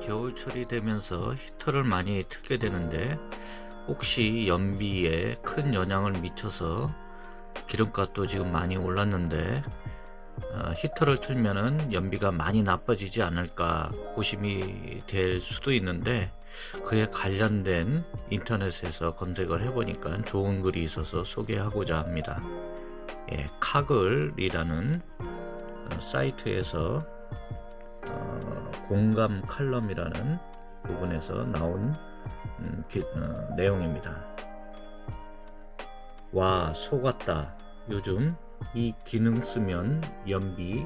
겨울철이 되면서 히터를 많이 틀게 되는데 혹시 연비에 큰 영향을 미쳐서 기름값도 지금 많이 올랐는데 히터를 틀면은 연비가 많이 나빠지지 않을까 고심이 될 수도 있는데, 그에 관련된 인터넷에서 검색을 해보니까 좋은 글이 있어서 소개하고자 합니다. 카글이라는 사이트에서 공감 칼럼이라는 부분에서 나온 내용입니다. 와, 속았다. 요즘 이 기능 쓰면 연비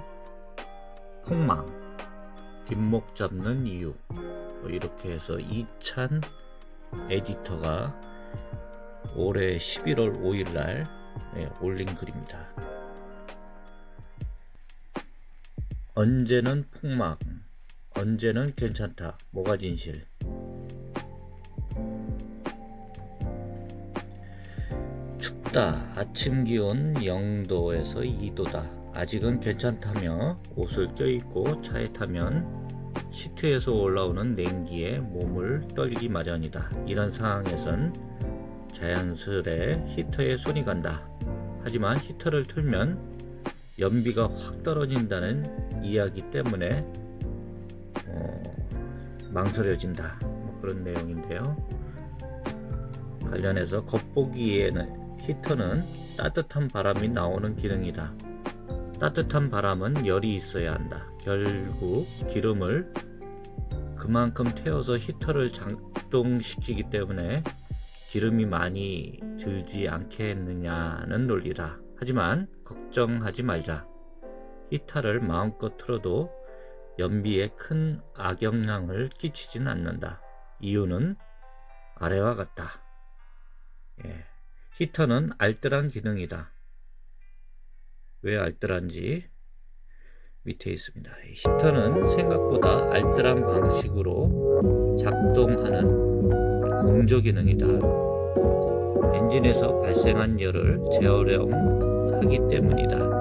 폭망, 뒷목 잡는 이유, 이렇게 해서 이찬 에디터가 올해 11월 5일날 올린 글입니다. 언제는 폭망, 언제는 괜찮다. 뭐가 진실? 춥다. 아침 기온 0도에서 2도다. 아직은 괜찮다며 옷을 껴입고 차에 타면 시트에서 올라오는 냉기에 몸을 떨기 마련이다. 이런 상황에선 자연스레 히터에 손이 간다. 하지만 히터를 틀면 연비가 확 떨어진다는 이야기 때문에 망설여진다. 그런 내용인데요. 관련해서 겉보기에는 히터는 따뜻한 바람이 나오는 기능이다. 따뜻한 바람은 열이 있어야 한다. 결국 기름을 그만큼 태워서 히터를 작동시키기 때문에 기름이 많이 들지 않겠느냐는 논리다. 하지만 걱정하지 말자. 히터를 마음껏 틀어도 연비에 큰 악영향을 끼치진 않는다. 이유는 아래와 같다. 히터는 알뜰한 기능이다. 왜 알뜰한지 밑에 있습니다. 히터는 생각보다 알뜰한 방식으로 작동하는 공조 기능이다. 엔진에서 발생한 열을 재활용하기 때문이다.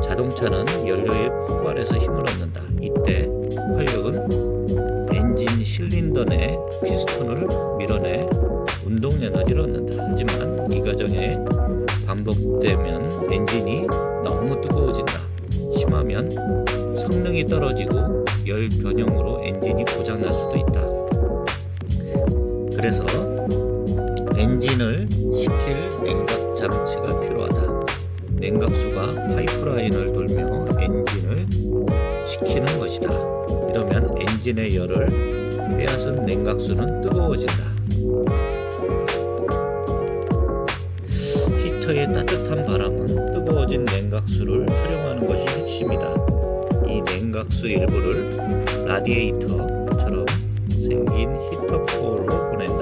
자동차는 연료에 폭발해서 힘을 얻는다. 이때 활력은 엔진 실린더 내 피스톤을 밀어내 운동 에너지를 얻는다. 하지만 이 과정에 반복되면 엔진이 너무 뜨거워진다. 심하면 성능이 떨어지고 열 변형으로 엔진이 고장날 수도 있다. 그래서 엔진을 식힐 냉각 장치가 필요하다. 냉각수가 파이프라인을 돌며 엔진을 식히는 것이다. 이러면 엔진의 열을 빼앗은 냉각수는 뜨거워진다. 히터의 따뜻한 바람은 뜨거워진 냉각수를 활용하는 것이 핵심이다. 이 냉각수 일부를 라디에이터처럼 생긴 히터 코어로 보낸다.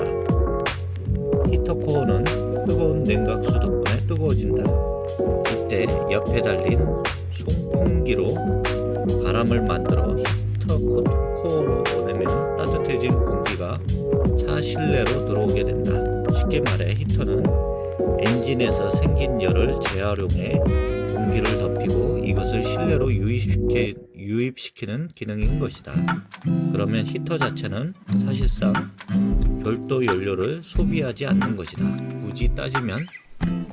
히터 코어는 뜨거운 냉각수 덕분에 뜨거워진다. 이때 옆에 달린 송풍기로 바람을 만들어 히터 코어로 보내면 따뜻해진 공기가 차 실내로 들어오게 된다. 쉽게 말해 히터는 엔진에서 생긴 열을 재활용해 공기를 덮이고 이것을 실내로 유입시키는 기능인 것이다. 그러면 히터 자체는 사실상 별도 연료를 소비하지 않는 것이다. 굳이 따지면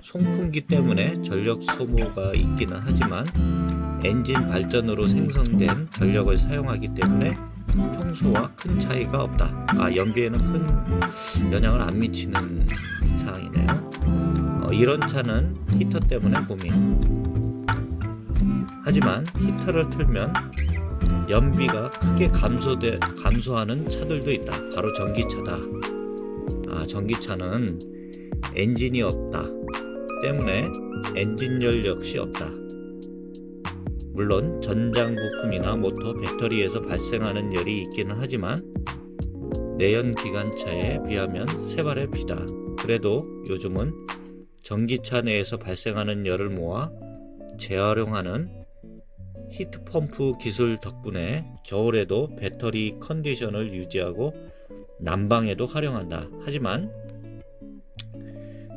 송풍기 때문에 전력 소모가 있기는 하지만 엔진 발전으로 생성된 전력을 사용하기 때문에 평소와 큰 차이가 없다. 연비에는 큰 영향을 안 미치는 사항이네요. 이런 차는 히터 때문에 고민. 하지만 히터를 틀면 연비가 크게 감소하는 차들도 있다. 바로 전기차다. 전기차는 엔진이 없다 때문에 엔진열 역시 없다. 물론 전장 부품이나 모터, 배터리에서 발생하는 열이 있기는 하지만 내연기관차에 비하면 세 발의 피다. 그래도 요즘은 전기차 내에서 발생하는 열을 모아 재활용하는 히트펌프 기술 덕분에 겨울에도 배터리 컨디션을 유지하고 난방에도 활용한다. 하지만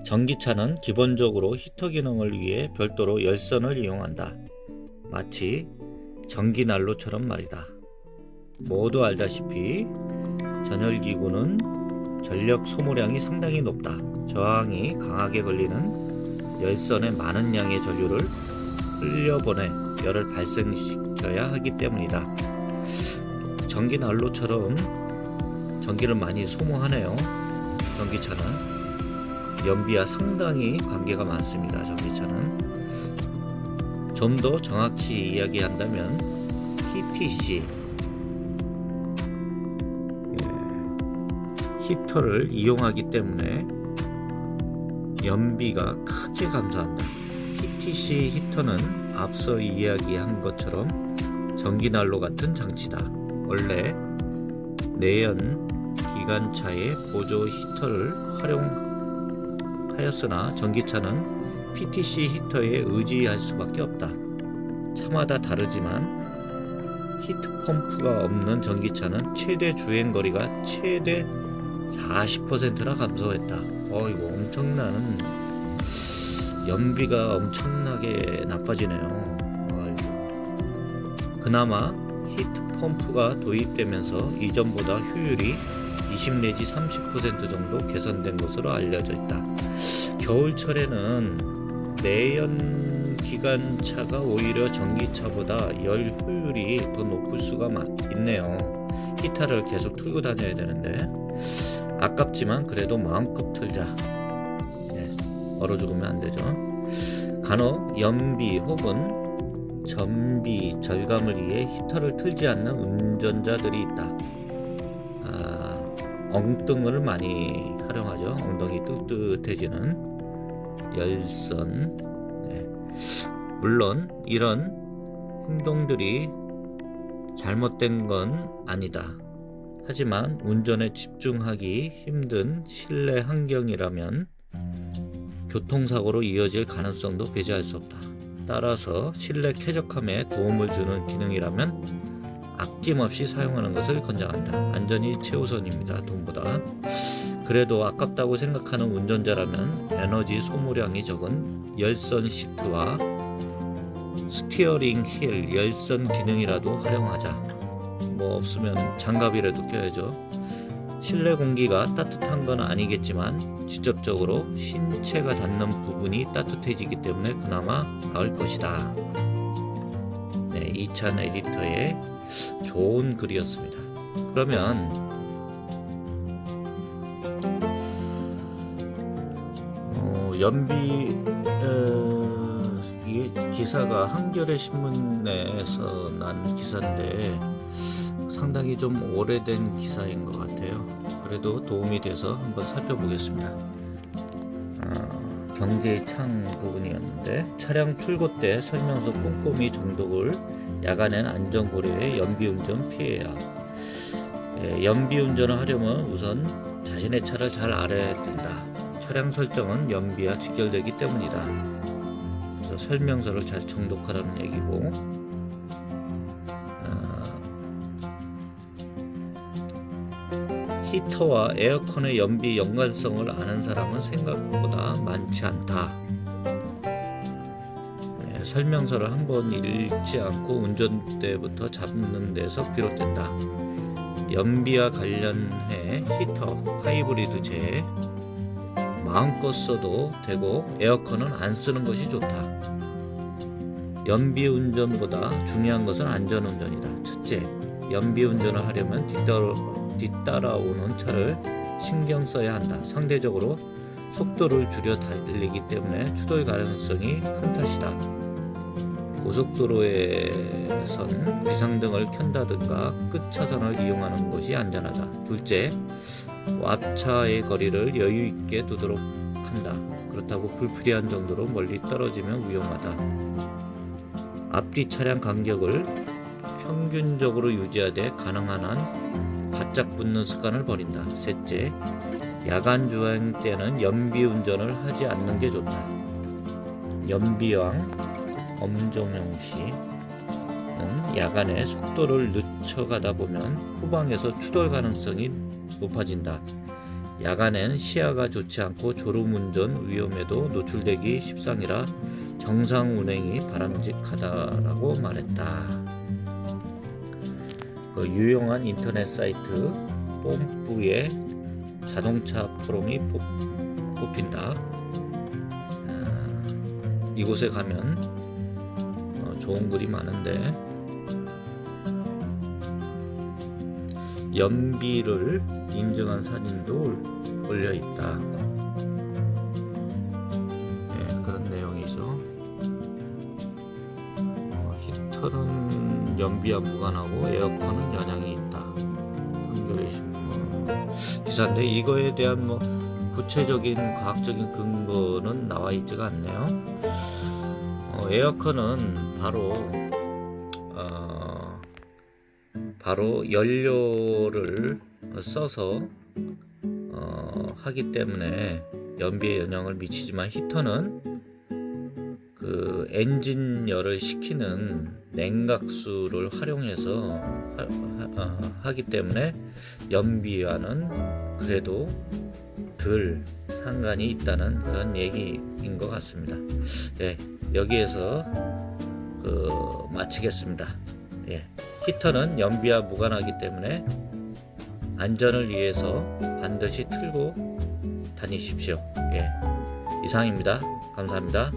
전기차는 기본적으로 히터 기능을 위해 별도로 열선을 이용한다. 마치 전기난로처럼 말이다. 모두 알다시피 전열기구는 전력 소모량이 상당히 높다. 저항이 강하게 걸리는 열선에 많은 양의 전류를 흘려보내 열을 발생시켜야 하기 때문이다. 전기난로처럼 전기를 많이 소모하네요. 전기차는 연비와 상당히 관계가 많습니다. 전기차는 좀 더 정확히 이야기한다면 PTC 히터를 이용하기 때문에 연비가 크게 감소한다. PTC 히터는 앞서 이야기한 것처럼 전기난로 같은 장치다. 원래 내연 기관차의 보조 히터를 활용하였으나 전기차는 PTC 히터에 의지할 수밖에 없다. 차마다 다르지만 히트 펌프가 없는 전기차는 최대 주행거리가 최대 40%나 감소했다. 이거 엄청난 연비가 엄청나게 나빠지네요. 그나마 히트 펌프가 도입되면서 이전보다 효율이 20 내지 30% 정도 개선된 것으로 알려져 있다. 겨울철에는 내연 기관차가 오히려 전기차보다 열 효율이 더 높을 수가 있네요. 히터를 계속 틀고 다녀야 되는데 아깝지만 그래도 마음껏 틀자. 얼어 죽으면 안 되죠. 간혹 연비 혹은 전비 절감을 위해 히터를 틀지 않는 운전자들이 있다. 엉뚱을 많이 활용하죠. 엉덩이 뜨뜻해지는 열선. 물론 이런 행동들이 잘못된 건 아니다. 하지만 운전에 집중하기 힘든 실내 환경이라면 교통사고로 이어질 가능성도 배제할 수 없다. 따라서 실내 쾌적함에 도움을 주는 기능이라면 아낌없이 사용하는 것을 권장한다. 안전이 최우선입니다. 돈보다. 그래도 아깝다고 생각하는 운전자라면 에너지 소모량이 적은 열선 시트와 스티어링 휠 열선 기능이라도 활용하자. 뭐 없으면 장갑이라도 껴야죠. 실내 공기가 따뜻한 건 아니겠지만 직접적으로 신체가 닿는 부분이 따뜻해지기 때문에 그나마 나을 것이다. 이찬 에디터의 좋은 글이었습니다. 그러면 연비 이게 기사가 한겨레 신문에서 난 기사인데 상당히 좀 오래된 기사인 것 같아요. 그래도 도움이 돼서 한번 살펴보겠습니다. 경제의 창 부분이었는데 차량 출고 때 설명서 꼼꼼히 정독을 야간엔 안전고려에 연비운전 피해야. 연비운전을 하려면 우선 자신의 차를 잘 알아야 된다. 차량 설정은 연비와 직결되기 때문이다. 그래서 설명서를 잘 정독하라는 얘기고, 히터와 에어컨의 연비 연관성을 아는 사람은 생각보다 많지 않다. 설명서를 한번 읽지 않고 운전대부터 잡는 데서 비롯된다. 연비와 관련해 히터, 하이브리드 제 마음껏 써도 되고 에어컨은 안 쓰는 것이 좋다. 연비 운전보다 중요한 것은 안전 운전이다. 첫째, 연비 운전을 하려면 뒤따라오는 차를 신경 써야 한다. 상대적으로 속도를 줄여 달리기 때문에 추돌 가능성이 큰 탓이다. 고속도로에선 비상등을 켠다든가 끝차선을 이용하는 것이 안전하다. 둘째, 앞차의 거리를 여유 있게 두도록 한다. 그렇다고 불필요한 정도로 멀리 떨어지면 위험하다. 앞뒤 차량 간격을 평균적으로 유지하되 가능한 한 바짝 붙는 습관을 버린다. 셋째, 야간 주행 때는 연비 운전을 하지 않는 게 좋다. 연비왕 엄정용 씨는 야간에 속도를 늦춰가다 보면 후방에서 추돌 가능성이 높아진다. 야간엔 시야가 좋지 않고 졸음운전 위험에도 노출되기 십상이라 정상 운행이 바람직하다라고 말했다. 그 유용한 인터넷 사이트 뽐뿌의 자동차 포럼이 뽑힌다. 이곳에 가면 좋은 글이 많은데 연비를 인증한 사진도 올려 있다. 그런 내용이죠. 히터는 연비와 무관하고 에어컨은 영향이 있다. 한겨레 신문 기사인데 이거에 대한 구체적인 과학적인 근거는 나와 있지가 않네요. 에어컨은 바로 연료를 써서 하기 때문에 연비에 영향을 미치지만 히터는 그 엔진열을 식히는 냉각수를 활용해서 하기 때문에 연비와는 그래도 덜 상관이 있다는 그런 얘기인 것 같습니다. 여기에서 마치겠습니다. 히터는 연비와 무관하기 때문에 안전을 위해서 반드시 틀고 다니십시오. 이상입니다. 감사합니다.